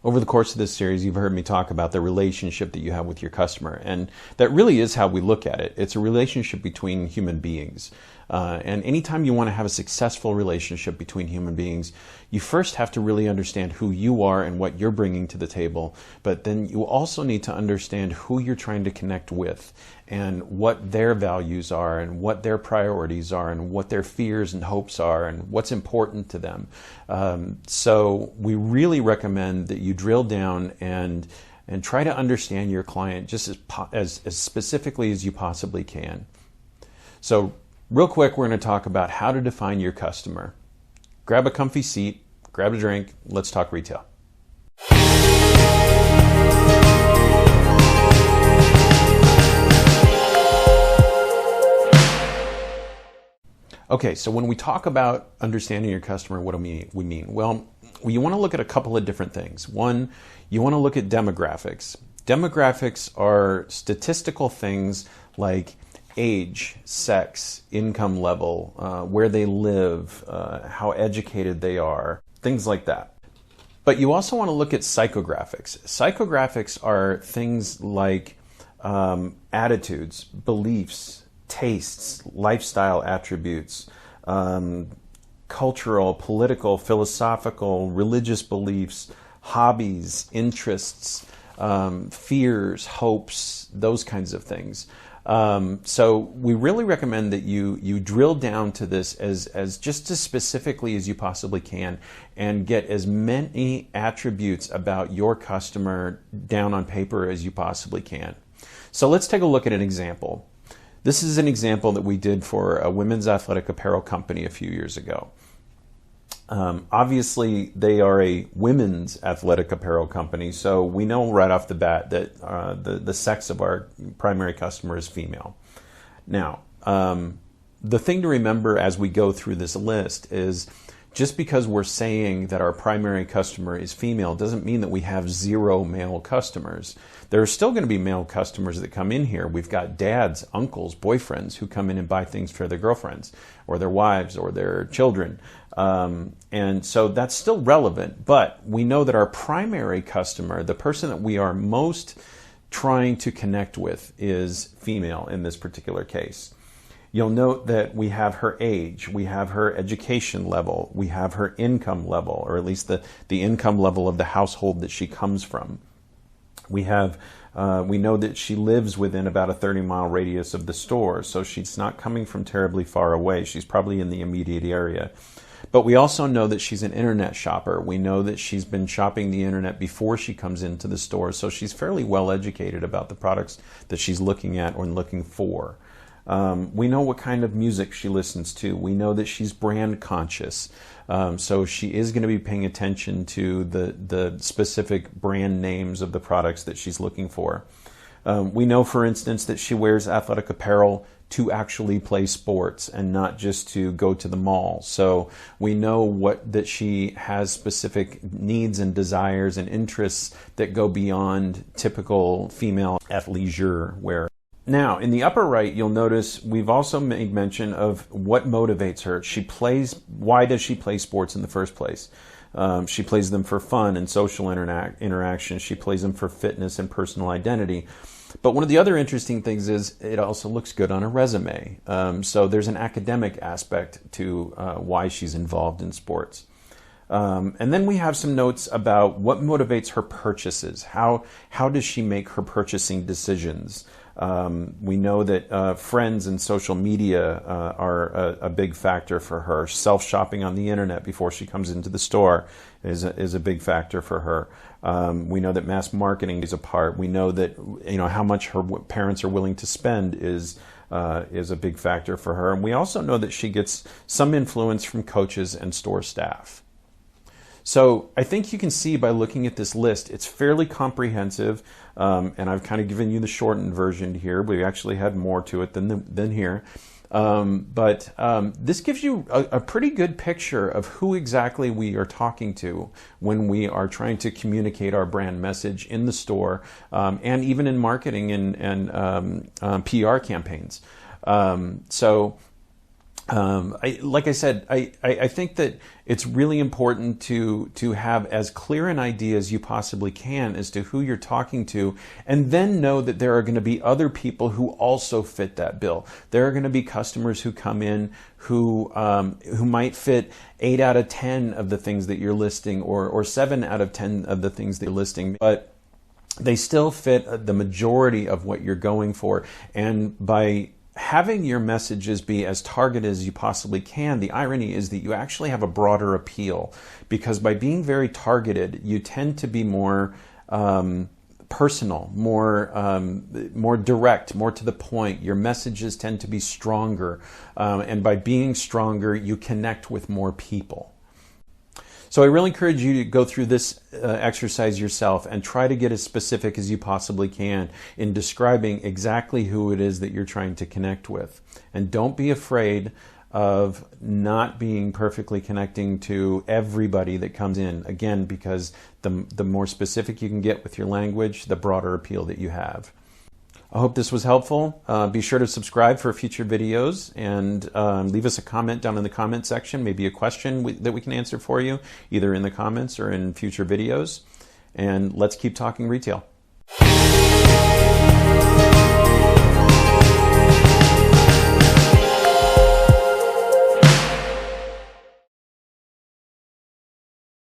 Over the course of this series, you've heard me talk about the relationship that you have with your customer, and that really is how we look at it. It's a relationship between human beings. And anytime you want to have a successful relationship between human beings, you first have to really understand who you are and what you're bringing to the table, but then you also need to understand who you're trying to connect with and what their values are and what their priorities are and what their fears and hopes are and what's important to them. So we really recommend that you drill down and try to understand your client just as specifically as you possibly can. So real quick, we're going to talk about how to define your customer. Grab a comfy seat, grab a drink, let's talk retail. Okay, so when we talk about understanding your customer, what do we mean? Well, you want to look at a couple of different things. One, you want to look at demographics. Demographics are statistical things like age, sex, income level, where they live, how educated they are, things like that. But you also want to look at psychographics. Psychographics are things like attitudes, beliefs, tastes, lifestyle attributes, cultural, political, philosophical, religious beliefs, hobbies, interests, fears, hopes, those kinds of things. So we really recommend that you drill down to this as just as specifically as you possibly can and get as many attributes about your customer down on paper as you possibly can. So let's take a look at an example. This is an example that we did for a women's athletic apparel company a few years ago. Obviously, they are a women's athletic apparel company, so we know right off the bat that the sex of our primary customer is female. Now, the thing to remember as we go through this list is just because we're saying that our primary customer is female doesn't mean that we have zero male customers. There are still going to be male customers that come in here. We've got dads, uncles, boyfriends who come in and buy things for their girlfriends or their wives or their children. And so that's still relevant, but we know that our primary customer, the person that we are most trying to connect with, is female in this particular case. You'll note that we have her age, we have her education level, we have her income level, or at least the income level of the household that she comes from. We know that she lives within about a 30-mile radius of the store, so she's not coming from terribly far away. She's probably in the immediate area. But we also know that she's an internet shopper. We know that she's been shopping the internet before she comes into the store, so she's fairly well educated about the products that she's looking at or looking for. We know what kind of music she listens to. We know that she's brand conscious. So she is going to be paying attention to the specific brand names of the products that she's looking for. We know, for instance, that she wears athletic apparel to actually play sports and not just to go to the mall. So we know that she has specific needs and desires and interests that go beyond typical female athleisure wear. Now, in the upper right, you'll notice we've also made mention of what motivates her. Why does she play sports in the first place? She plays them for fun and social interaction. She plays them for fitness and personal identity. But one of the other interesting things is it also looks good on a resume. So there's an academic aspect to why she's involved in sports. And then we have some notes about what motivates her purchases. How does she make her purchasing decisions? We know that friends and social media are a big factor for her. Self-shopping on the internet before she comes into the store is a big factor for her. We know that mass marketing is a part. We know that how much her parents are willing to spend is a big factor for her. And we also know that she gets some influence from coaches and store staff. So I think you can see by looking at this list, it's fairly comprehensive, and I've kind of given you the shortened version here. We actually had more to it than here. But this gives you a pretty good picture of who exactly we are talking to when we are trying to communicate our brand message in the store, and even in marketing and PR campaigns. So Like I said, I think that it's really important to have as clear an idea as you possibly can as to who you're talking to, and then know that there are going to be other people who also fit that bill. There are going to be customers who come in who might fit 8 out of 10 of the things that you're listing, or 7 out of 10 of the things that you're listing, but they still fit the majority of what you're going for. And by having your messages be as targeted as you possibly can, the irony is that you actually have a broader appeal, because by being very targeted, you tend to be more personal, more direct, more to the point. Your messages tend to be stronger, and by being stronger, you connect with more people. So I really encourage you to go through this exercise yourself and try to get as specific as you possibly can in describing exactly who it is that you're trying to connect with. And don't be afraid of not being perfectly connecting to everybody that comes in. Again, because the more specific you can get with your language, the broader appeal that you have. I hope this was helpful. Be sure to subscribe for future videos, and leave us a comment down in the comment section, maybe a question that we can answer for you, either in the comments or in future videos. And let's keep talking retail.